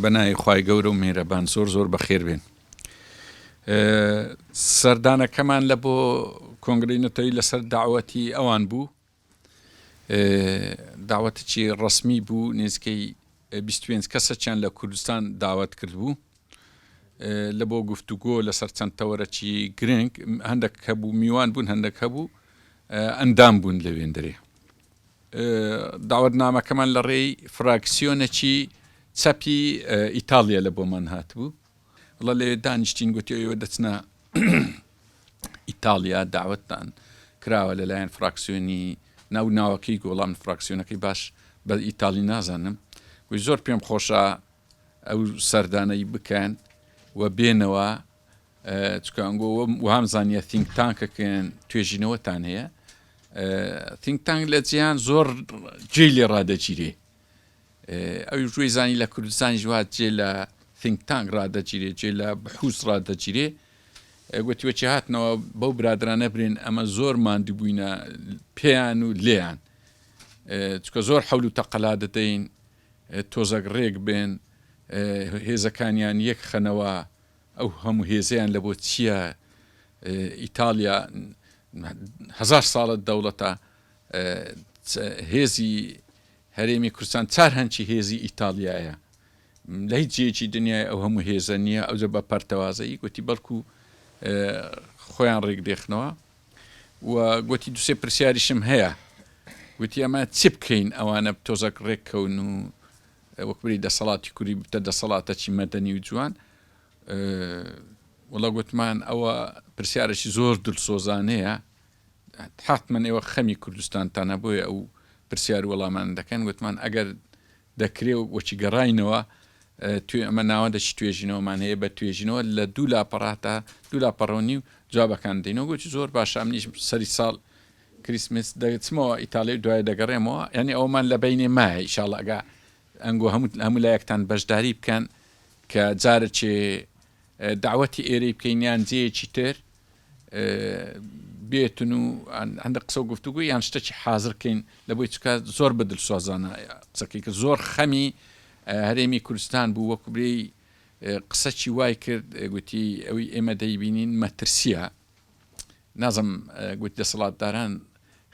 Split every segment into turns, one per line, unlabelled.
بەناوی خوای گەورە و میهرەبان زۆر بەخێر بێن. سەردانەکەمان لە بۆ کۆنگرەی نەتەوەیی لەسەر داوەتی ئەوان بوو، داوەتێکی ڕەسمی بوو، نێزکەی 25 کەسەیان لە کوردستان داوەت کرد بوو لە بۆ گفتوگۆ لەسەر چەند تەوەرەکی گرنگ، هەندێک هەبوو میوان بوون، هەندێک هەبوو ئەندام بوون لە وێندرێ. داوەتنامەکەمان لە ڕێی فراکسیۆنێکی چەپی ئیتالیا لە بۆمان هاتبوو، وڵا لێ دانیشتین گوتی ئێوە دەچنە ئیتالیا، داوەتتان کراوە لەلایەن فراکسیۆنی ناوەکەی گۆڵام فراکسیۆنەکەی باش بە ئیتالی نازانم، گوی زۆر پێم خۆشە ئەو سەردانەی بکەن و بێنەوە، چکانگۆ وام زانیە تینک تانکەکەن توێژینەوەتان هەیە، تینک تانک لە جیهان زۆر جێ لێ ڕادەگیرێ، ئەوی ژووی زانی لە کوردستانی ژوات جێ لە تینک تانک ڕادەگیرێ، جێ لە بەحوس ڕادەگیرێ. گوتیوەچی هاتنەوە بەو برادرانە برێن ئەمە زۆر ماندوو بووینە پێیان و لێیان، چکە زۆر حەول و تەقەلا دەدەین، تۆزەک ڕێک بێن، هێزەکانیان یەک خەنەوە، ئەو هەموو هێزیان لە بۆ چییە؟ ئیتالیا 1000 ساڵە دەوڵەتە، هێزی هەرێمی کوردستان 4 هەنچی هێزی ئیتالیایە، لە هیچ جێکی دنیای ئەو هەموو هێزە نییە، ئەوجە بە پەرتەوازایی گوتی بەڵکو خۆیان ڕێک دێخنەوە. و گوتی دوسێ پرسیاریشم هەیە، گوتی ئەمە چی بکەین ئەوانە تۆزەک ڕێککەون و وەکبری دەسەڵاتی کوردی بتە دەسەڵاتەکی مەدەنی و جوان. وڵا گوتمان ئەوە پرسیارێکی زۆر دڵسۆزانەیە، حتمما ئێوە خەمی کوردستانتانە بۆیە ئەو پرسیار وەڵامان دەکەن. گوتمان ئەگەر دەکرێ و وەچی گەڕاینەوە ئەمە ناوەندەشی توێژینەوەمان هەیە، بە توێژینەوە لە 2 لاپەڕاتە 2 لاپەڕۆنی و جوابەکان دەینەوە. گوتی زۆر باشە، منیش سەری ساڵ کریسمس دەچمەوە ئیتالی و دوای دەگەڕێمەوە، یعنی ئەومان لە بینێ مایە ئینشاڵڵا ئەگا ئەنگۆ هەموو لایەکتان بەشداری بکەن کە جارێکی داوەتی ئێرەی بکەینیان جێیەکی تر بێتن و هەندێک قسە و گفتوگوی یان شتێکی حازرکەین، لە بۆی چکە زۆر بەدڵسۆزانە قسەکەی کە زۆر خەمی هەرێمی کوردستان بوو، وەکوبرەی قسەکی وای کرد، گوتی ئەوی ئێمە دەیبینین مەترسیە، نازم گوتی دەسەڵاتداران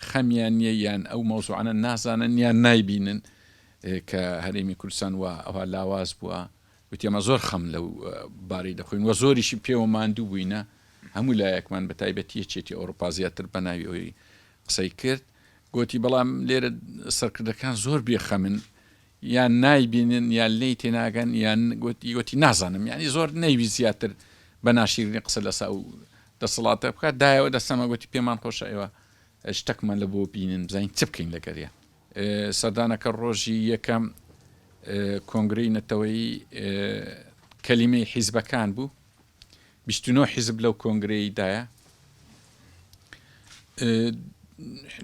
خەمیان نییە یان ئەو مەوزوعانە نازانن یان نایبینن کە هەرێمی کوردستان وە ئەوە لاواز بووە. گوتی ئەمە زۆر خەم لەو باری دەخۆین و زۆریشی پێوە ماندوو بووینە، هەموو لایەکمان بە تایبەتی یەکێتی ئەوروپا زیاتر بە ناوی ئەوی قسەی کرد. گوتی بەڵام لێرە سەرکردەکان زۆر بێخەمن، یان نایبینن یان لێی تێناگەن، یان گوتی نازانم، یعنی زۆر نەیوی زیاتر بە ناشیرنی قسە لەسا و دەسەڵاتە بکات. دایەوە دەستەمە گوتی پێمان خۆشە ئێوە شتێکمان لە بۆ بینن بزانین چ بکەین لەگەریە. سەردانەکە ڕۆژی یەکەم کۆنگرەی نەتەوەیی کەلیمەی حیزبەکان بوو، 29 حیزب لەو کۆنگرەیدایە،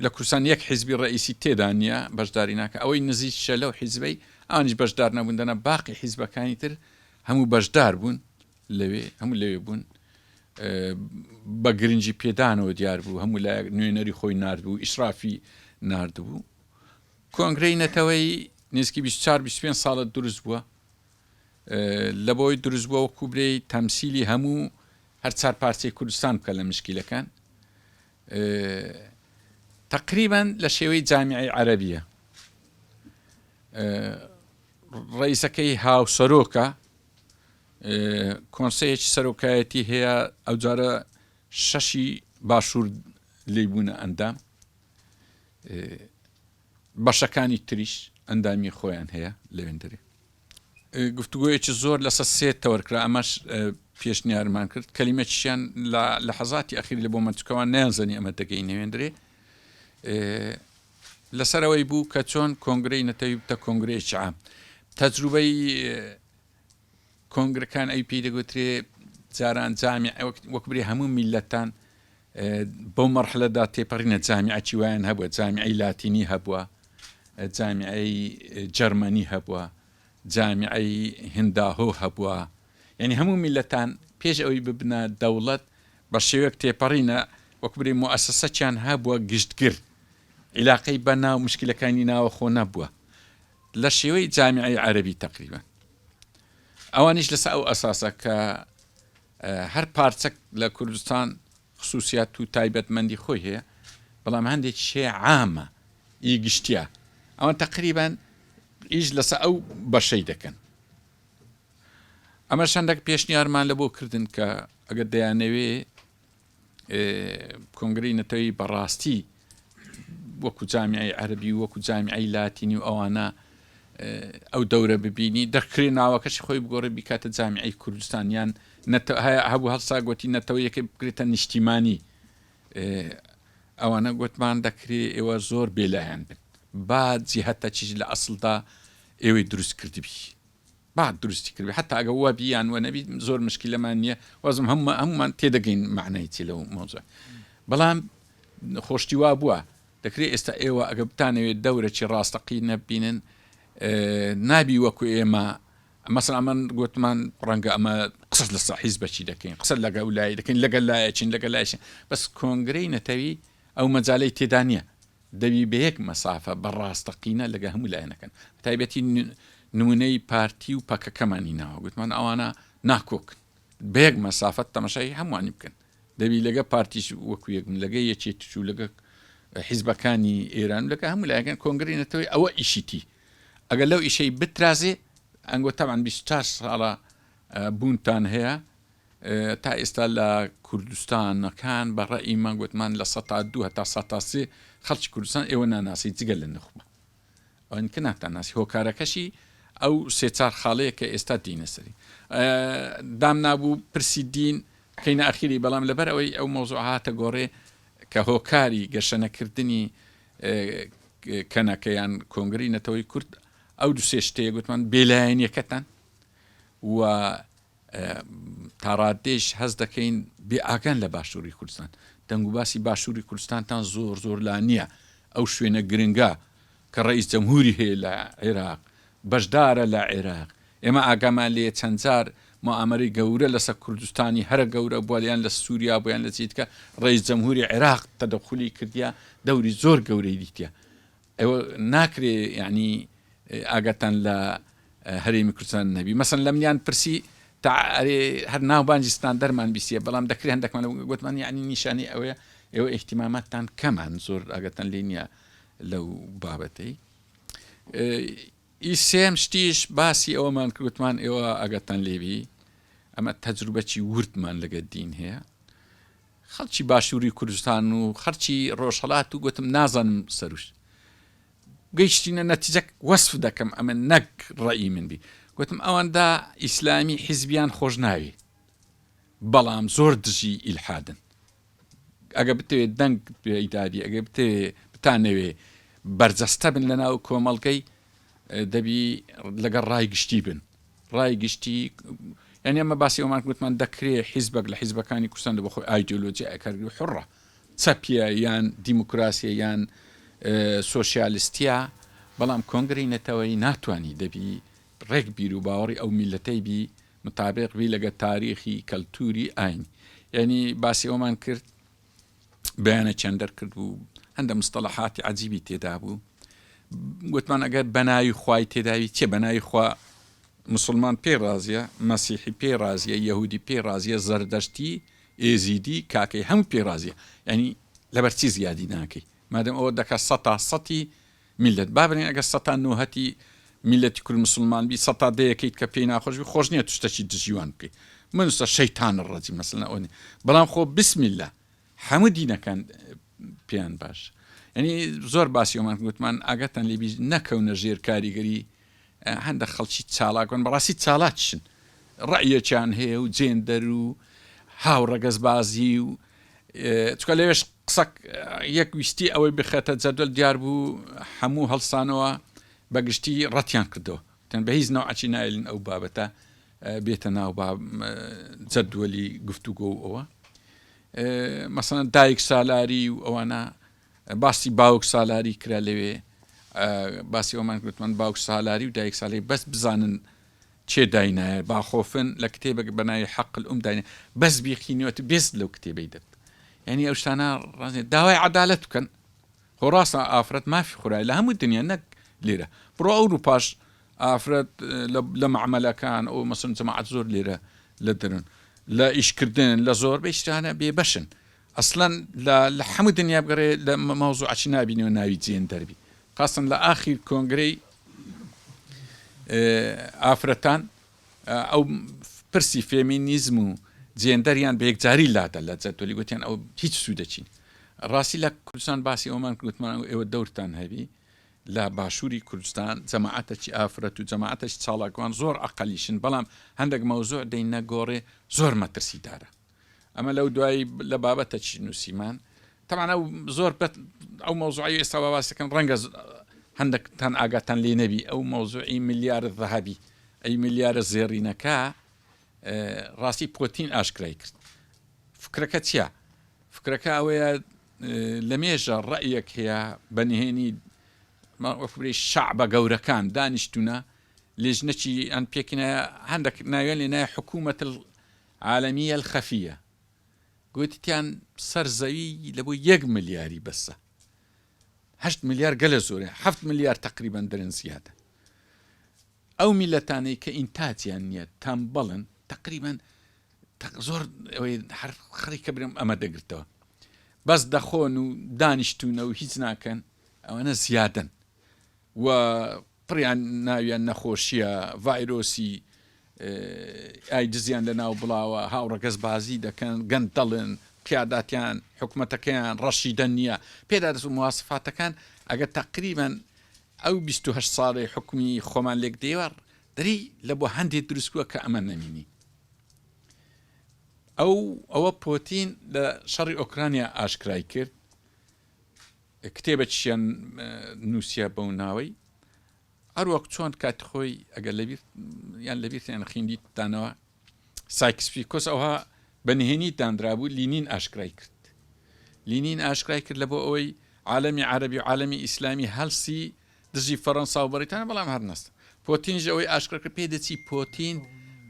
لە کوردستان یەک حیزبی ڕئیسی تێدا نییە بەشداری ناکە، ئەوەی نزیکە لەو حیزبەی ئەوانیش بەشدار نەبووندەنە، باقی حیزبەکانی تر هەموو بەشدار بوون لەوێ، هەموو لەوێ بوون، بە گرنگی پێدانەوە دیار بوو، هەموو لایەک نوێنەری خۆی ناردبوو، ئیشرافی ناردبوو. کۆنگرەی نەتەوەیی نزیکی 24-25 ساڵە دروست بووە، لە بۆی دروست بووە وەکوبرەی تەمسیلی هەموو هەر 4 پارچەی کوردستان بکە لە مشکیلەکان، تقریبا لە شێوەی جامیعەی عەرەبیە. ڕئیسەکەی هاوسەرۆکە، کۆنسەیەکی سەرۆکایەتی هەیە، ئەو جارە 6 باشوور لێی بوونە ئەندام، بەشەکانی تریش ئەندامی خۆیان هەیە لەوێندەرێ. گفتوگویەکی زۆر لەسەر 3 تەوەرکرا، ئەمەش پێشنیارمان کرد، کەلیمەکیشیان لە حەزاتی ئەخیری لە بۆ منچکەوان نەیانزانی ئەمە دەگەی نەوێندرێ، لەسەرەوەی بوو کە چۆن کۆنگرەی نەتەوەیی بتە کۆنگرەیەکی عام. تەجروبەی کۆنگرەکان ئەوی پێی دەگوترێ جاران جامیع وەکبری هەموو میلەتان بەو مەرحلەدا تێپەڕینە، جامیعەکی وایان هەبووە، جامیعەی لاتینی هەبووە، جامیعەی جەرمەنی هەبووە، جامیعەی هنداهۆ هەبووە، یعنی هەموو میلەتان پێش ئەوەی ببنە دەوڵەت بە شێوەیەک تێپەڕینە، وەکبری مؤسسەسەکیان هەبووە گشتگر، عیلاقەی بە ناو مشکلەکانی ناوە خۆ نەبووە، لە شێوەی جامیعەی عەرەبی تقریبا. ئەوانیش لەسەر ئەو ئەساسە کە هەر پارچەک لە کوردستان خصوصیات و تایبەتمەندی خۆی هەیە بەڵام هەندێک شێ عامە ئیگشتیا ئەوان تقریبان ئیش لەسەر ئەو بەشەی دەکەن ئەمە شەندێک پێشنیارمان لە بۆ کردن کە ئەگەر دەیانەوێ کۆنگرەی نەتەوەی بەڕاستی وەکو جامیعەی عەرەبی وەکو جامیعەی لاتینی و ئەوانە ئەو دەورە ببینی دەکرێ ناوەکەشی خۆی بگۆڕێ بیکاتە جامیعەی کوردستانیان هەبوو هەڵسا گوتی نەتەوەیەکە بکرێتە نیشتیمانی ئەوانە گوتمان دەکرێ ئێوە زۆر بێلایەن بن با جیهەتە چیش لە ئەسڵدا ئێوەی دروست کردبی بعد درستی کردی حتا ئەگە وا بیان وە نەبی زۆر مشکلەمان نییە وەزم هەمومان تێدەگەین معنای چی لەو مۆزوع بەڵام خۆشتی وا بووە دەکرێت ئێستا ئێوە ئەگە بتانەوێت دەورەی ڕاستەقی نەبینن نابی وەکو ئێمە مەسەڵ ئەمە گوتمان ڕەنگە ئەمە قسە لەسەر حیزبەچی دەکەین قسە لەگە لای دەکەین لەگەل لایەچین لەگە لایشین بەس کۆنگرەی نەتەوی ئەو مەجالەی تێدا نییە دەبی بە یەک مەسافە بەڕاستەقینە لەگە هەموو لایەنەکەن تایبەتی نمونەی پارتی و پەکەکەمانی ناوە گوتمان ئەوانە ناکۆکن بەیەک مەسافەت تەمەشای هەمووانی بکەن دەبی لەگە پارتیش وەکو یەکن لەگە یەکێت و لەگە حیزبەکانی ئێران لەگە هەموو لایەکەن کۆنگرەی نەتەوەی ئەوە ئیشیتی ئەگەر لەو ئیشەی بترازێ ئەنگۆ تەمان 24 ساڵە بوونتان هەیە تا ئێستا لە کوردستانەکان بە ڕەئی من گوتمان لە 102 هەتا 103 خەڵکی کوردستان ئێوە ناناسی جگە لە نخبە ئەوەن کە ناتاناسی هۆکارەکەشی ئەو سێ چار خاڵەیە کە ئێستا دینە سەری دام نابوو پرسی دین کەینە ئەخیری بەڵام لەبەر ئەوەی ئەو مۆزوع هاتە گۆڕێ کە هۆکاری گەشەنەکردنی کەنەکەیان کۆنگری نەتەوەی کورد ئەو دو سێ شتەیە گوتمان بێلایەنیەکەتان و تاڕادێش هەز دەکەین بێ ئاگان لە باشووری کوردستان دەنگ و باسی باشووری کوردستانتان زۆر زۆر لا نییە ئەو شوێنە گرنگە کە ڕئیس جەمهوری هەیە لە عێراق بەشدارە لە عێراق ئێمە ئاگامان لێ چەند جار مؤامەرەی گەورە لەسەر کوردستانی هەرە گەورە بۆیان لە سووریا بۆیان لە چیتکە ڕئیس جەمهوری عێراق تەدەخولی کردیا دەوری زۆر گەورەی دیتە ئەوە ناکرێ یعنی ئاگەتان لە هەرێمی کوردستان نەبی مەسەن لە منیان پرسی تا هەر ناوبانجیستان دەرمان بیسیە بەڵام دەکرێت هەندێکمان گوتمان یعنی نیشانی ئەوەیە ئێوە ئیحتیماماتتان کەمان زۆر ئاگەتان لێ نییە لەو بابەتەی ئیسێم شتیش باسی ئەوەمان کردوتمان ئێوە ئاگەتان لێبی ئەمە تەجروبەی وردمان لەگە دین هەیە خەڵکی باشووری کوردستان و خەرچی ڕۆژهەڵات و گوتم نازانم سەروش گەیشتینە نەتیجەک وەسف دەکەم ئەمە نەک ڕەئی من بی گوتم ئەوەندا ئیسلامی حیزبیان خۆش ناوی بەڵام زۆر دژی ئیلحادن ئەگە بتەوێت دەنگ پێدادی ئەگە بتانەوێ بەرجەستە بن لە ناو کۆمەڵگەی دەبی لەگەڵ ڕای گشتی بن ڕای گشتی یعنی ئەمە باسی ئەومان گوتمان دەکرێت حیزبەک لە حیزبەکانی کوردستان بە خۆی ئایدۆلۆجی ئەکەردی و حڕە چەپیە یان دیموکراسیە یان سۆشیالیستیە بەڵام کۆنگری نەتەوەی ناتوانانی دەبی ڕێک بیر و باوەڕی ئەو میلەتەی بی مطابق بی لەگە تاریخی کەلتوری ئاین یعنی باسی ئەومان کرد بەیانە چەند دەرکرد و هەندە مستەڵەحاتی عەجیبی تێدا بوو گوتمان ئەگەر بەناوی خوای تێداوی چێ بەناوی خوا مسلمان پێ ڕازیە مەسیحی پێ ڕازیە یەهودی پێ ڕازیە زەردەشتی ئێزیدی کاکەی هەموو پێ ڕازیە ینی لەبەرچی زیادی ناکەی مادەم ئەوە دەکە سەتی میلەت بابنین ئەگە سەتا نۆهەتی میلەتی کورد مسلمان بی سەتا دەیەکەیت کە پێی ناخۆش بی خۆش نییە توشتەکی دژیوان بکەیت منستە شەیتان ڕەجی مەسەڵەن ئەوەنی بەڵام خۆ بسمیلە هەموو دینەکان پێیان باش ینی زۆر باسی ئەومان گوتمان ئاگەتان لێبی نەکەونە ژێر کاریگەری هەندە خەڵکی چالاکۆن بەڕاستی چالاکشن ڕەیەکیان هەیە و جێندەر و هاوڕەگەزبازی و چکە لەوێش قسەک یەک ویستی ئەوەی بخێتە جەدول دیار بوو هەموو هەڵسانەوە بەگشتی ڕەتیان کردەوە تەن بە هیچ نەوعی نایلن ئەو بابەتە بێتە ناو جەدوەلی گفتوگۆ و ئەوە مەسەڵەن دایک سالاری و ئەوانە باسی باوک سالاری کرا لەوێ باسی ئەومان گوتمان باوک سالاری و دایک سالاری بەس بزانن چێ داینایە باخۆفن لە کتێبێک بەناوی حەقل داینە بەس بیخینەوە بێست لەو کتێبەی دەبێت یعنی ئەو شتانە ڕازێ داوای عەدالەت بکەن خۆ ڕاستە ئافرەت مافی خورای لە هەموو دنیا نەک لێرە بڕۆ ئەوروپاش ئافرەت لە معاملەکان ئەو مەسن جەماعەت زۆر لێرە لە دەرن لە ئیشکردن لە زۆر بەشتانە بێبەشن ئەسڵەن لە هەموو دنیا بگەڕێ لە مەوزوعی نابینەوە ناوی جێن دەربی قاسن لە ئاخیر کۆنگرەی ئافرەتان ئەو پرسی فێمینیزم و جێندەریان بە یەکجاری لادە لە جەتۆلی گوتیان ئەو هیچ سوودەچین ڕاستی لە کوردستان باسی ئەومان گوتمان ئێوە دەورتان هەبی لە باشووری کوردستان جەماعەتێکی ئافرەت و جەماعەتێکی چاڵاکوان زۆر عەقەلیشن بەڵام هەندێک مەوزوع دەینە گۆڕێ زۆر مەترسیدارە ئەمە لەو دوایی لە بابەتێکی نووسیمان تەمان ئەو زۆر ئەو مەوزوعی ئێستا باسەکەن ڕەنگە هەندێکتان ئاگاتان لێ نەبی ئەو مەوزوعی ملیارە ذەهەبی ئەی ملیارە زێڕینەکە ڕاستی پۆتین ئاشکرای کرد فکرەکە چییە؟ فکرەکە ئەوەیە لە مێژە ڕەیەک هەیە بەنهێنی شعبە گەورەکان دانیشتونە لێژنەکی ئەن پێکینە هەندێک ناوێن لێ نایە حکوومەت عالەمیە الخەفیە گوتیان سەرزەوی لە بۆ 1 ملیاری بەسە 8 ملیار گەلە زۆرە 7 ملیار تقریبا دەرن زیادە ئەو میلەتانەی کە ئینتاجیان نییە تەمبەڵن تقریبا زۆر خەریکە برم ئەمە دەگرتەوە بەس دەخۆن و دانیشتونە و هیچ ناکەن ئەوانە زیادن و پڕیان ناویان نەخۆشیە ڤایرۆسی ئایدزیان لە ناو بڵاوە هاوڕەگەز بازی دەکەن گەندەڵن پیاداتیان حکوومەتەکەیان ڕەشیدە نییە پێدا دەست و مواسفاتەکان ئەگە تقریبا ئەو 28 ساڵی حکومی خۆمان لێک دێوار دەری لە بۆ هەندێک دروستکووە کە ئەمە نەمینی ئەوە پۆتین لە شەڕی ئۆکرانیا ئاشکرای کرد کتێبەکیان نووسە بەو ناوەی هەروەک چۆن کات خۆی ئەگەر یان لەبیرتیان خوێندیتانەوە سایکسپیکۆس ئەوها بەنهێنی دانرابوو لینین ئاشکرای کرد لینین ئاشکرای کرد لە بۆ ئەوەی عالەمی عەرەبی و عالەمی ئیسلامی هەڵسی دژی فەڕەنسا و بەریتانیا بەڵام هەر نەست پۆتینش ئەوەی ئاشکراکرد پێ دەچی پۆتین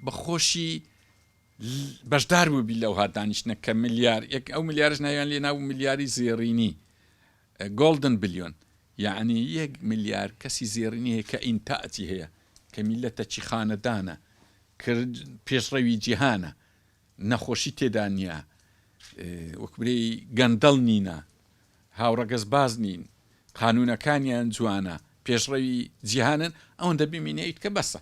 بەخۆشی بەشدار بوو بی لەوها دانیشتنە کە ملیار ئەو ملیارش ناویان لێ ناو ملیاری زێڕینی گۆڵدن بلیۆن یعنی 1 ملیار کەسی زێڕینی هەیە کە ئینتاجی هەیە کە میلەتەکی خانەدانە کرد پێشڕەوی جیهانە نەخۆشی تێدا نییە وەکبرەی گەندەڵ نینە هاوڕەگەز باز نین قانونەکانیان جوانە پێشڕەوی جیهانن ئەوەندە ببینێیت کە بەسە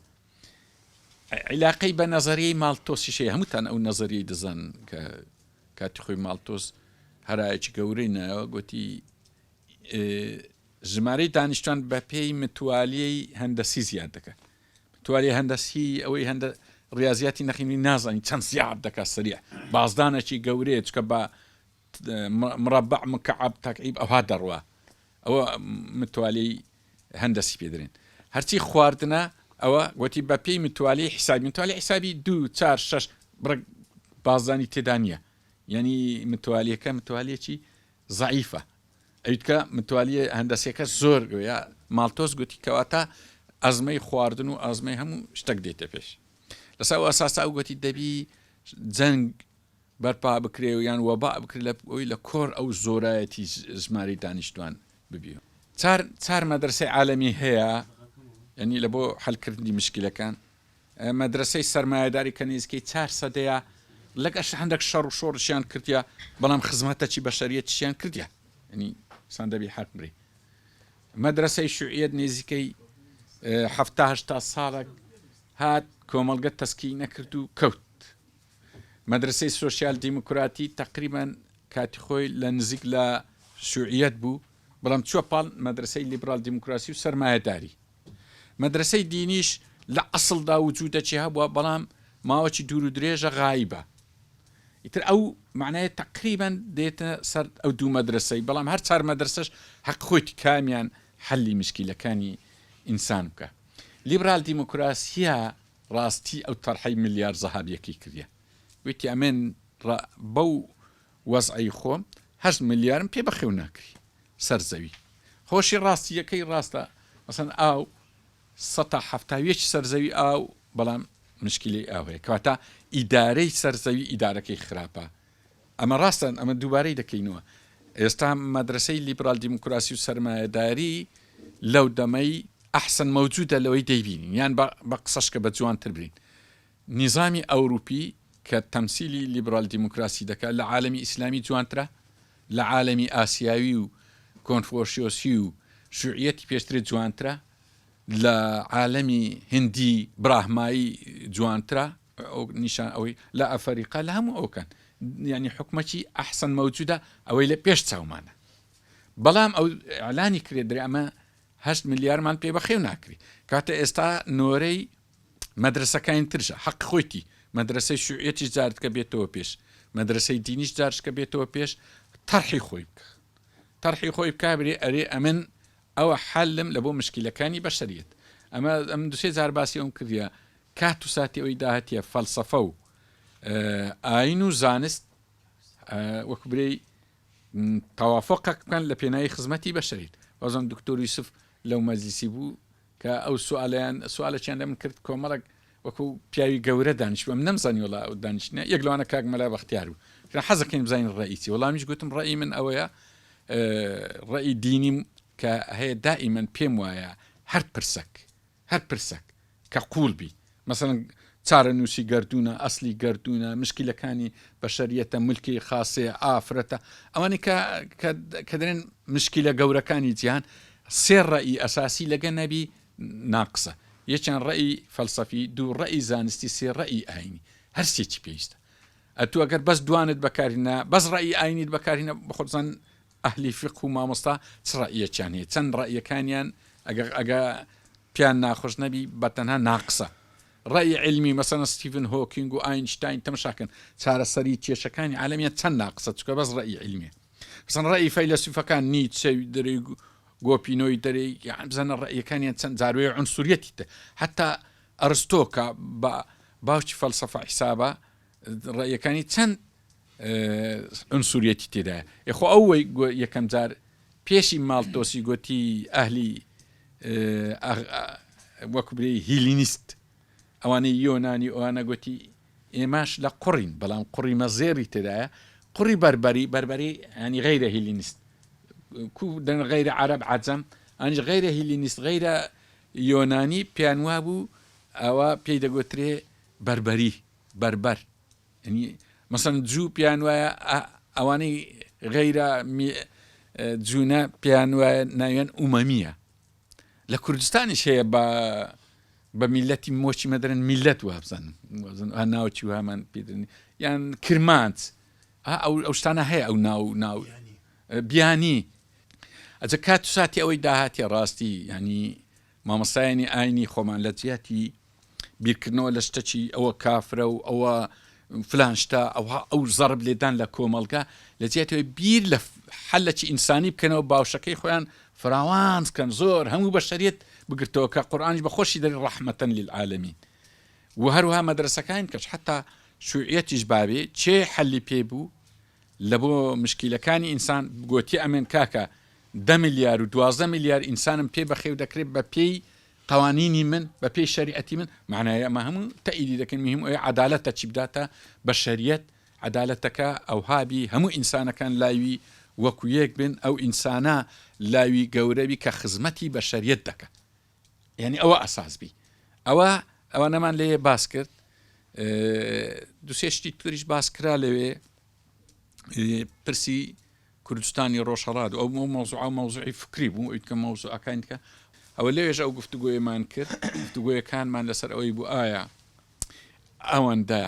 عیلاقەی بە نەزەریەی ماڵتۆسی شەیە هەمووتان ئەو نەزەریەی دەزان کە کاتی خۆی ماڵتۆس هەرایەکی گەورەی نایەوە گوتی ژمارەی دانیشتوان بە پێی متوالیەی هەندەسی زیاد دەکات متوالی هەندەسی ئەوەی هەندە ڕاضیاتی نەخینی نازانی چەند زیاد دەکات سریع بازدانێکی گەورەیە چکە بە مربع مکعب تەکعیب ئەوها دەڕوە ئەوە متوالی هەندەسی پێدرێن هەرچی خواردنە ئەوە گوتی بە پێی متوالی حسابی متوالی حسابی 2 4 6 بڕک بازدانی تێدا نیە یعنی متوالیەکە متوالیەکی ضعیفە ئەویتکە متوالیە هەندەسیەکە زۆر گویا ماڵتۆس گوتی کەواتە ئەزمەی خواردن و ئەزمەی هەموو شتێک دێتە پێش لەسەر ئەساسا ئەو گوتی دەبی جەنگ بەرپا بکرێ و یان وەبا بکرێت لە ئەوی لە کۆر ئەو زۆرایەتی ژماری دانیشتوان ببیێ چار مەدرسەی عالەمی هەیە یعنی لە بۆ حەلکردنی مشکلەکان مەدرسەی سەرمایەداری کە نزیکەی 4 سەدەیە لەگەش هەندێک شەڕ و شۆڕشیان کردیا بەڵام خزمەتەکی بەشەریەتیشیان کردیا ینی ساندەبی حەکمری مەدرسەی شوعیەت نزیکەی 70 ساڵێک هات کۆمەڵگە تەسکی نەکرد و کەوت مەدرسەی سۆشیال دیموکراتی تقریبا کاتی خۆی لە نزیک لە شوعیەت بوو بەڵام چووە پاڵ مەدرسەی لیبرال دیموکراسی و سەرمایەداری مەدرسەی دینیش لە ئەسڵدا وجودەکی هەبووە بەڵام ماوەکی دوور و درێژە غایبە ئیتر ئەو معنایە تقریبا دێتە سەر ئەو دوو مەدرسەی بەڵام هەر چار مەدرسەش حەق خۆیتی کامیان حەلی مشکلەکانی ئینسان بکە لیبرال دیموکراسیە ڕاستی ئەو تەرحەی ملیار زەهابیەکەی کردە وتی ئەمێن بەو وەزعی خۆم 8 ملیارم پێ بەخێو ناکری سەرزەوی خۆشی ڕاستیەکەی ڕاستە مەسەن ئاو 170 سەرزەوی ئاو بەڵام مشکلی ئاوەیە کەواتە ئیدارەی سەرزەوی ئیدارەکەی خراپە ئەمە ڕاستن ئەمە دووبارەی دەکەینەوە ئێستا مەدرسەی لیبرال دیموکراسی و سەرمایەداری لەو دەمەی ئەحسن مەوجودە لەوەی دەیبینین یان بە قسەشکە بە جوانتر برین نظامی ئەوروپی کە تەمسیلی لیبرال دیموکراسی دەکات لە عالەمی ئیسلامی جوانترە لە عالەمی ئاسیاوی و کۆنفۆشیۆسی و شوعیەتی پێشترێت جوانترە لە عالەمی هندی براهمایی جوانترە نیشان ئەوەی لە ئەفریقا لە هەموو ئەوکەن یعنی حکومەتی ئەحسن مەوجودە ئەوەی لە پێش چاومانە بەڵام ئەو ئەعلانی کرێ درێ ئەمە 8 ملیارمان پێ بەخێو ناکری کاتە ئێستا نۆرەی مەدرسەکانی ترشە حەق خۆیتی مەدرسەی شوعیەتیش جارت کە بێتەوە پێش مەدرسەی دینیش جارش کە بێتەوە پێش تەرحی خۆی بکە تەرحی خۆی بکە برێ ئەرێ ئەمن ئەوە حەلم لە بۆ مشکلەکانی بەشەریەت ئەم دوسێ جار باسی ئەوم کردیە کات و ساتی ئەوەی داهەتیە فەلسەفە و ئاین و زانست وەکو برێ تەوافۆقەک بکەن لە پێناوی خزمەتی بەشەریت وەزان دکتۆر یوسف لەو مەجلیسی بوو کە ئەو سوالەکیان لە من کرد کۆمەڵک وەکو پیاوی گەورە دانیشتوە من نەمزانی وڵا ئەو دانیشتنە یەک لەوانە کاک مەلا بەختیار بوو حەزەکەین بزانین ڕئیسی وەڵامیش گوتم ڕئی من ئەوەیە ڕئی دینیم کە هەیە دائیمەن پێم وایە هەر پرسەک کە قوڵ بی مثلا چارە نووسی گردوونە ئەسلی گردوونە مشکلەکانی بەشەریەتە ملکی خاصێ ئافرەتە ئەوانی کە دەرێن مشکلە گەورەکانی جیهان سێ ڕئی ئەساسی لەگە نەبی ناقسە یەکیان ڕئی فەلسەفی دوو ڕئی زانستی سێ ڕئی ئاینی هەرسێکی پێویستە ئەتو ئەگەر بەس دوانت بەکارینە بەس ڕئی ئاینیت بەکارینە بەخۆزان ئەهلی فقه و مامۆستا چ ڕئیەکیان هەیە چەند ڕئیەکانیان ئەگە پیان ناخۆش نەبی بەتەنها ناقسە ڕئی علمی مەسەن ستیڤن هۆکینگ و ئاینشتاین تەماشاکەن چارەسەری کێشەکانی عالەمیان چەند ناقسە چکە بەس ڕئی علمیە مثلا ڕئی فەیلسوفەکان نیچە دەرەی گۆپینۆی دەرەی بزانە ڕئیەکانیان چەند جاروەیە عنسوریەتیتە حتا ئەرستۆکە بە باوکی فەلسەفە حیسابە ڕئیەکانی چەند عنسوریەتی تێدایە یخۆ ئەوەی یەکەم جار پێشی ماڵتۆسی گوتی ئەهلی وەکو برێ هیلینیست ئەوانەی یۆنانی ئەوانە گوتی ئێماش لە قوڕین بەڵام قوڕی مەزێری تێدایە قوڕی بەربەری ینی غەیرە هیلینیست دەن غەیرە عەرەب عەجەم ئەنج غەیرە هیلینیست غەیرە یۆنانی پیان وا بوو ئەوە پێی دەگوترێ بەربەر ینی مثلا جوو پیان وایە ئەوانەی غەیرە جوونە پیان وایە ناویان ئومەمیە لە کوردستانیش هەیە بە میلەتی مۆچی مەدەرن میلەت وابزانن ناوچی و هەمان پێدرنی یان کرمانچ ئەو شتانە هەیە ئەو ناو بیانی ئەجە کات و ساتی ئەوەی داهاتیە ڕاستی ینی مامۆستایانی ئاینی خۆمان لە جیاتی بیرکردنەوە لە شتەکی ئەوە کافرە و ئەوە فلان شتا ئەو زەرب لێدان لە کۆمەڵگا لە جیاتەوەی بیر لە حەلەکی ئینسانی بکەنەوە باوشەکەی خۆیان فراوان بکەن زۆر هەموو بەشەریەت بگرتەوە کە قورئانیش بەخۆشی دەری ڕەحمەتەن للعالەمین و هەروەها مەدرسەکان کەش حتا شوعیەتیش بابێ چێ حەلی پێبوو لە بۆ مشکلەکانی ئینسان گوتی ئەمێن کاکە 10 ملیار و 12 ملیار ئینسانم پێ بەخێو دەکرێت بە پێی قوانینی من بە پێی شریعەتی من معنایە ئەمە هەموو تەئیدی دەکەن مهم ئەوەیە عەدالەتە چی بداتە بەشەریەت عەدالەتەکە ئەو هابی هەموو ئینسانەکان لاوی وەکو یەک بن ئەو ئینسانە لاوی گەورەبی کە خزمەتی بەشەریەت دەکە یعنی ئەوە ئەساس بی ئەوە نەمان لێ باس کرد دوسێ شتی تریش باس کرا لەوێ پرسی کوردستانی ڕۆژهەڵات ئەو مەوزوعی فکری بوو ئەویت کە مەوزوعەکان کە ئەوە لێوێژە ئەو گفتوگۆیەمان کرد گفتوگۆیەکانمان لەسەر ئەوەی بوو ئایا ئەوەندە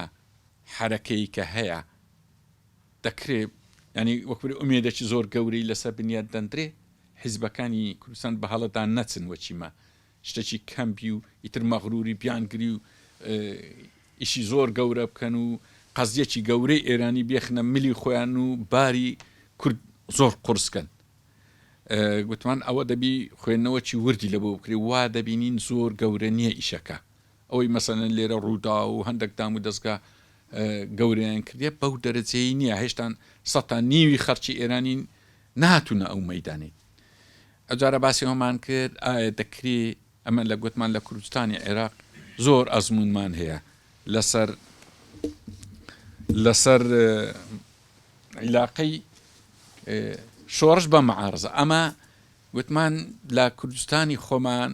حرەکەی کە هەیە دەکرێت ینی وەکوری ئومێدێکی زۆر گەورەی لەسەر بنیاد دەندرێ حیزبەکانی کوردستان بە هەڵەدا نەچن وەچیمە شتێکی کەمبی و ئیتر مەغروری بیانگری و ئیشی زۆر گەورە بکەن و قەزیەکی گەورەی ئێرانی بێخنە ملی خۆیان و باری کورد زۆر قورسکەن گوتمان ئەوە دەبی خوێندنەوەکی وردی لە بۆ بکرێ وا دەبینین زۆر گەورە نییە ئیشەکە ئەوەی مەسەلەن لێرە ڕوودا و هەندێک دام و دەستگا گەورەیان کردێ بەو دەرەجەی نییە هێشتان سەتا نیوی خەرچی ئێرانی ناتونە ئەو مەیدانێت ئەجارە باسی هەمان کرد ئایا دەکرێت ئەمە لە گوتمان لە کوردستانی عێراق زۆر ئەزمونمان هەیە لەسەر عیلاقەی شۆڕش بە مەعارزە ئەمە گوتمان لە کوردستانی خۆمان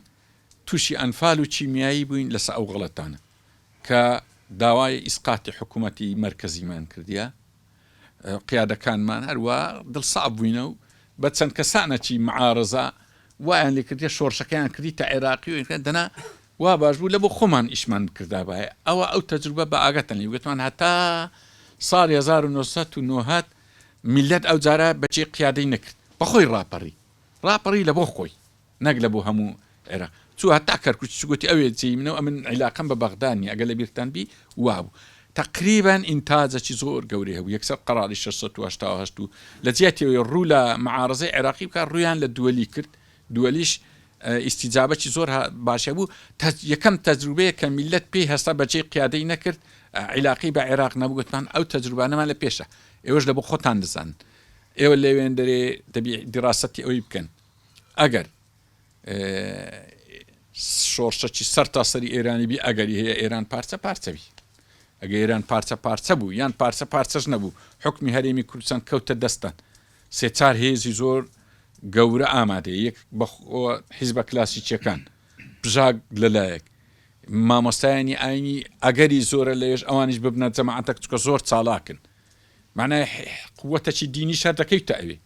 تووشی ئەنفال و چیمیایی بووین لەسەر ئەو غەڵەتانە کە داوای ئیسقاتی حکوومەتی مرکزیمان کردیە قیادەکانمان هەروە دڵساب بووینە و بە چەند کەسانەکی معارزە وایان لێ کردیە شۆڕشەکەیان کردی تا عێراقی و دەنا وا باش بوو لە بۆ خۆمان ئیشمان بکردا باە ئەو تەجروبە بە ئاگەتەن لێ وتمان هەتا ساڵی 1990 میلەت ئەو جارە بەجێ قیادەی نەکرد بەخۆی ڕاپەڕی لە بۆ خۆی نەک لە بۆ هەموو عێراق چوو هەتا کەرکوچ گوتی ئەوێ جێی منەوە ئەمن عیلاقەم بە بەغدانی ئەگە لە بیرتان بی وابوو تقریبا ئینتاجێکی زۆر گەورەی هەبوو یەکسەر قەراڵی 688 و لە جیاتیەوەی ڕوو لە معارزەی عێراقی بکە ڕوویان لە دووەلی کرد دووەلیش ئیستیجابەی زۆر باشە بوو یەکەم تەجروبەیە کە میلەت پێی هەستا بەجێ قیادەی نەکرد عیلاقی بە عێراق نەبوو گوتمان ئەو تەجروبانەمان لە پێشە ئێوەش لە بۆ خۆتان دەزانن ئێوە لەوێن دەرێ دەبی دیراسەتی ئەوی بکەن ئەگەر شۆڕشەکی سەر تا سەری ئێرانی بی ئەگەری هەیە ئێران پارچە پارچەوی ئەگە ئێران پارچە بوو یان پارچەش نەبوو حکمی هەرێمی کوردستان کەوتە دەستان سێ چار هێزی زۆر گەورە ئامادەیە یەک حیزبە کلاسیکیەکان بژاک لەلایەک مامۆستایانی ئاینی ئەگەری زۆرە لەوێژ ئەوانیش ببنە جەماعەتێک چکە زۆر چالاکن معنای قووەتەکی دینی شەر دەکەیتە ئەوێ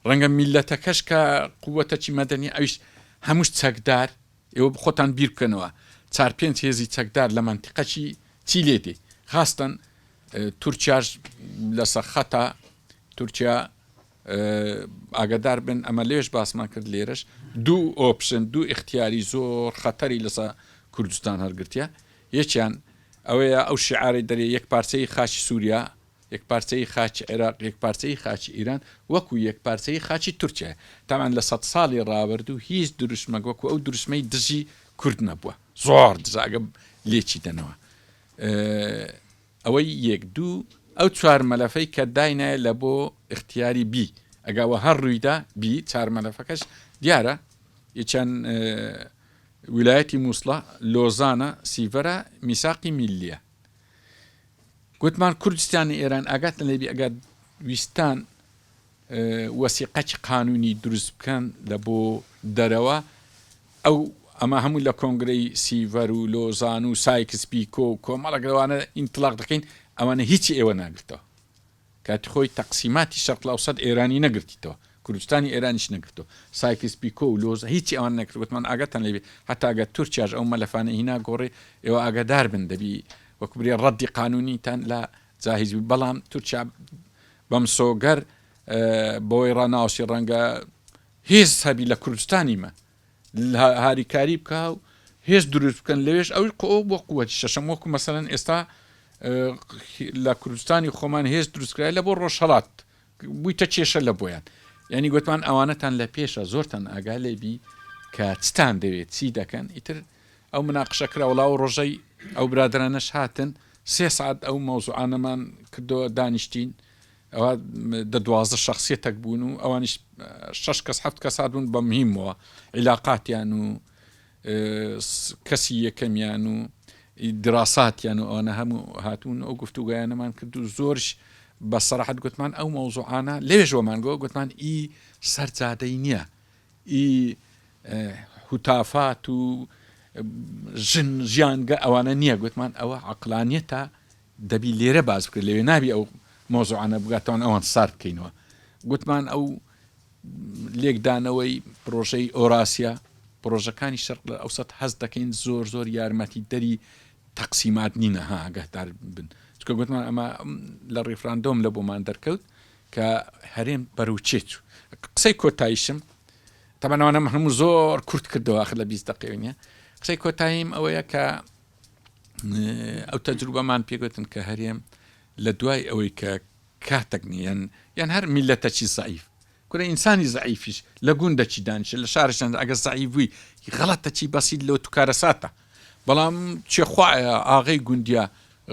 ڕەنگە میلەتەکەش کە قووەتەکی مەدەنی ئەویش هەمووش چەکدار ئێوە خۆتان بیر بکەنەوە 4-5 هێزی چەکدار لە منتیقەکی چی لێدێ خاستن تورکیاش لەسەر خەتا تورکیا ئاگدار بن ئەمە لێش باسمان کرد لێرەش دوو ئۆپشن دوو اختیاری زۆر خەتەری لەسەر کوردستان هەرگرتیا یەکیان ئەوەیە ئەو شعاری دەرێ یەک پارچەی خاچی سووریا یەک پارچەی خاچی عێراق یەک پارچەی خاچی ئیران وەکو یەک پارچەی خاچی تورکیا تامان لە 100 ساڵی ڕابردوو هیچ دروشمەک وەکو ئەو دروشمەی دژی کورد نەبووە زۆر دزاگە لێکی دەنەوە ئەوەی یەک دوو ئەو چوار مەلەفەی کە داینایە لە بۆ اختیاری بی ئەگاوە هەر ڕوویدا بی چار مەلەفەکەش دیارە یەکیان ویلایەتی مووسڵە لۆزانە سیڤەرە میساقی میلیە گوتمان کوردستانی ئێران ئاگاتن لێبی ئەگەر ویستان وەسیقەی قانونی دروست بکەن لە بۆ دەرەوە ئەو ئەمە هەموو لە کۆنگرەی سیڤەر و لۆزان و سایکس پیکۆ و کۆمەڵەگەوانە ئینتلاق دەکەین ئەوانە هیچی ئێوە ناگرتەوە کاتی خۆی تەقسیماتی شەرق الأوسەد ئێرانی نەگرتیتەوە کوردستانی ئێرانیش نەگرتەوە سایکس پیکۆ و لۆزە هیچی ئەوان نەکرد وتمان ئاگاتان لێبێ هەتا ئەگەر تورکیاش ئەو مەلەفانە هینا گۆڕێ ئێوە ئاگادار بن دەبی وەکو برێ ڕەدی قانونیتان لە جاهیز بەڵام تورکیا بەم سۆگەر بۆی ڕناوسی ڕەنگە هێز هەبی لە کوردستانیمە هاریکاری بکە و هێز دروست بکەن لەوێش ئەوی قۆ بۆ قووەتی شەشەم وەکو مەسەلەن ئێستا لە کوردستانی خۆمان هێز دروستکرای لە بۆ ڕۆژهەڵات بوویتە کێشە لە بۆیان یعنی گوتمان ئەوانەتان لە پێشە زۆرتان ئاگا لێبی کە چتان دەوێت چی دەکەن ئیتر ئەو مناقشەکرا وڵاو ڕۆژەی ئەو برادرانەش هاتن 3 ساعت ئەو مۆزوعانەمان کردەوە دانیشتین ئەوە 12 شخصیەتێک بوون و ئەوانیش 6 کەس 7 کەس هاتبوون بە مهمەوە عیلاقاتیان و کەسی یەکەمیان و دراساتیان و ئەوانە هەموو هاتوون ئەو گفتوگویانەمان کرد و زۆرش بە سەراحەت گوتمان ئەو مۆزوعانە لێژۆمان گۆ گوتمان ئی سەرجادەی نییە ئی هوتافات و ژیانگە ئەوانە نییە گوتمان ئەوە عەقلانیەتە دەبی لێرە باز بکرد لەوێ نابی ئەو مۆزوعانە بگاتەوە ئەوان سار بکەینەوە گوتمان ئەو لێکدانەوەی پرۆژەی ئۆراسیا پرۆژەکانی شەرق ئەوسەد هەست دەکەین زۆر زۆر یارمەتی دەری تەقسیمات نینە ها ئاگادار بن چکە گوتمان ئەمە لە ڕیفراندۆم لە بۆمان دەرکەوت کە هەرێم بەروچێت قسەی کۆتاییشم تەمەنەوەنە هەموو زۆر کورت کردەوە آخر لە 20 دقیقە قسەی کۆتاییم ئەوەیە کە ئەو تەجروبەمان پێگوتن کە هەرێم لە دوای ئەوەی کە کاتێک نیەن یان هەر میلەتەکی زەعیف کورە ئینسانی زەعیفیش لە گوندەکی دانیشە لە شارشان ئەگەر زەعیف بووی غەڵەتەکی بەسیط لەو توکارە ساتە بەڵام چێخوایە ئاغای گوندیا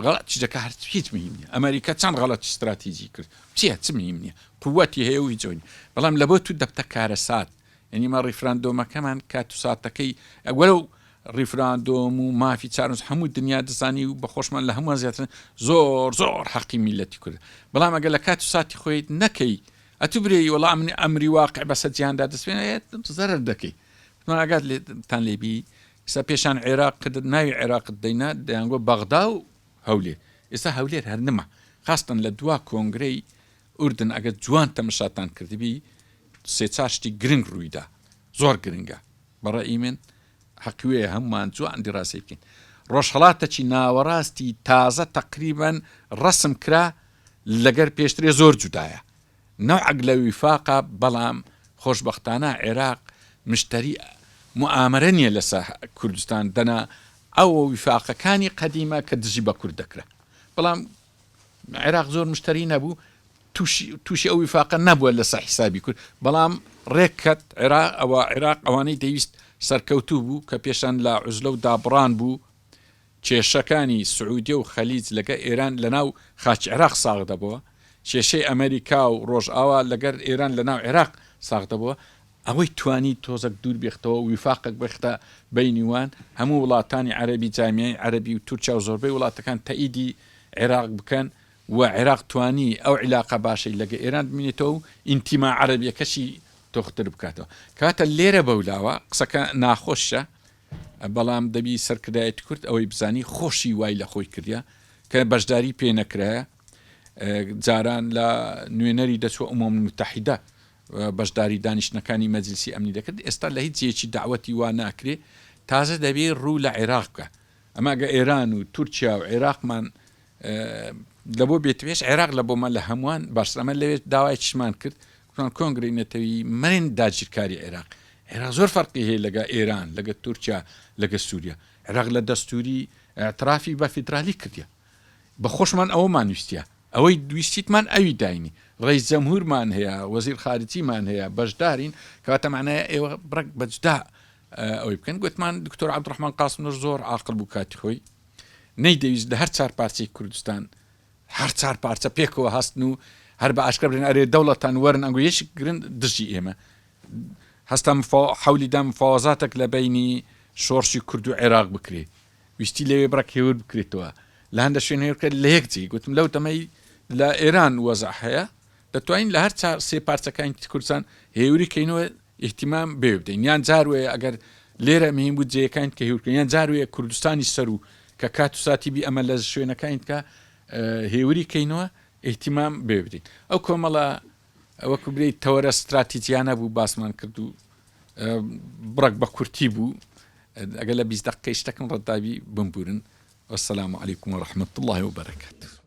غەڵەتی دەکە هەر هیچ مهم نییە ئەمریکا چەند غەڵەتی استراتیژی کرد چیە چ مهم نییە قووەتی هەیە و هیچ جۆنی بەڵام لەبۆ تو دەبتە کارە سات یعنی مە ڕیفراندۆمەکەمان کات و ساتەکەی وەرەو ڕیفراندۆم و مافی چارنج هەموو دنیا دەزانی و بەخۆشمان لە هەموو زیاتر زۆر زۆر حەقی میلەتی کورد بەڵام ئەگەر لە کات و ساتی خۆیت نەکەی ئەتو برێ وەڵام ئەمری واقع بەسەر جیهاندا دەست پێێت زەرەر دەکەی ئاگات لێتان لێبی ئێستا پێشان عێراق ناوی عێراقت دەینا دەیانگۆ بەغدا و هەولێر ئێستا هەولێر هەر نەما خاستن لە دوا کۆنگرەی ئوردن ئەگەر جوان تەمەشاتان کردبی سێ چار شتی گرنگ ڕوویدا زۆر گرنگە بەڕێی من حەقوێ هەمومان جوان دیڕاستی بکەین ڕۆژهەڵاتێکی ناوەڕاستی تازە تقریبا ڕسم کرا لەگەر پێشترێ زۆر جودایە نەوعەک لە ویفاقە بەڵام خۆشبەختانە عێراق مشتری موامرە نیە لەسەر کوردستان دەنا ئەو ویفاقەکانی قەدیمە کە دژی بە کورد دەکرا بەڵام عێراق زۆر مشتری نەبوو تووشی ئەو ویفاقە نەبووە لەسەر حیسابی کورد بەڵام ڕێککەت عێراق ئەوانەی دەویست سەرکەوتوو بوو کە پێشان لە عوزلە و دابڕان بوو کێشەکانی سعودیە و خەلیج لەگە ئێران لەناو خاچ عێراق ساغ دەبەوە کێشەی ئەمریکا و ڕۆژئاوا لەگەر ئێران لەناو عێراق ساغ دەبەوە ئەوەی توانی تۆزەک دوور بێختەوە ویفاقك بێختە بینیوان هەموو وڵاتانی عەربی جامیای عەربی و تورکیا و زۆربەی وڵاتەکان تەئیدی عێراق بکەن و عێراق توانی ئەو عیلاقە باشەی لەگە ئێران ببینێتەوە و ئینتیما عەربیەکەشی تۆختر بکاتەوە کاتە لێرە بەولاوە قسەکە ناخۆشە بەڵام دەبی سەرکردایەتی کورد ئەوەی بزانی خۆشی وای لە خۆی کردیا کە بەشداری پێ نەکرایە جاران لە نوێنەری دەچوە ئومەم متحیدە بەشداری دانیشتەکانی مەجلیسی ئەمنی دەکرد ئێستا لە هیچ جێکی داوەتی وا ناکرێ تازە دەبێ ڕوو لە عێراق بکە ئەماگە ئێران و تورکیا و عێراقمان لە بۆ بێتوێش عێراق لە بۆمە لە هەمووان باشتر ئەمە لەوێت داوای چشمان کرد کۆنگری نەتەوی مرن داگیرکاری عێراق زۆر فەرقی هەیە لەگە ئێران لەگە تورکیا لەگە سووریا عێراق لە دەستوری اعترافی بە فیدرالی کردیا بە خۆشمان ئەوەمان ویستە ئەوەی دویستیتمان ئەوی داینی ڕئیس جەمهورمان هەیە وەزیر خارجیمان هەیە بەشدارین کەواتەمانایە ئێوە بڕک بەجدا ئەوەی بکەن گوتمان دکتۆر عەبدوڕەحمان قاسم زۆر عاقڵ بوو کاتی خۆی نەیدەویست لە هەر چار پارچەی کوردستان هەر چار پارچە پێکەوە هەستن و هەر بە ئاشکرا بڕێن ئەرێ دەوڵەتان وەرن ئەنگۆ یەشی گرن دژی ئێمە هەستا حەولیدا مفاوەزاتێک لە بینی شۆڕشی کورد و عێراق بکرێ ویستی لەوێ بڕک هێور بکرێتەوە لە هەندە شوێن هێورکە لە یەکجی گوتم لەو تەمەی لە ئێران وەزع هەیە دەتوانین لە هەر سێ پارچەکانی کوردستان هێوری کەینەوە احتیمام بێ بدەین یان جاروێ ئەگەر لێرە مهم بوو جێیەکان کە هێورکەین یان جاروێ کوردستانی سەر و کە کات و ساتی بی ئەمە لە شوێنەکانی کە هێوری کەینەوە احتیمام بێ بدەین ئەو کۆمەڵە وەکو برێ تەوەرە استراتیجیانە بوو باسمان کرد و بڕک بە کورتی بوو ئەگەر لە 20 دقیقەی شتەکەم ڕەتداوی بمبورن والسلام عليكم ورحمة الله وبركاته.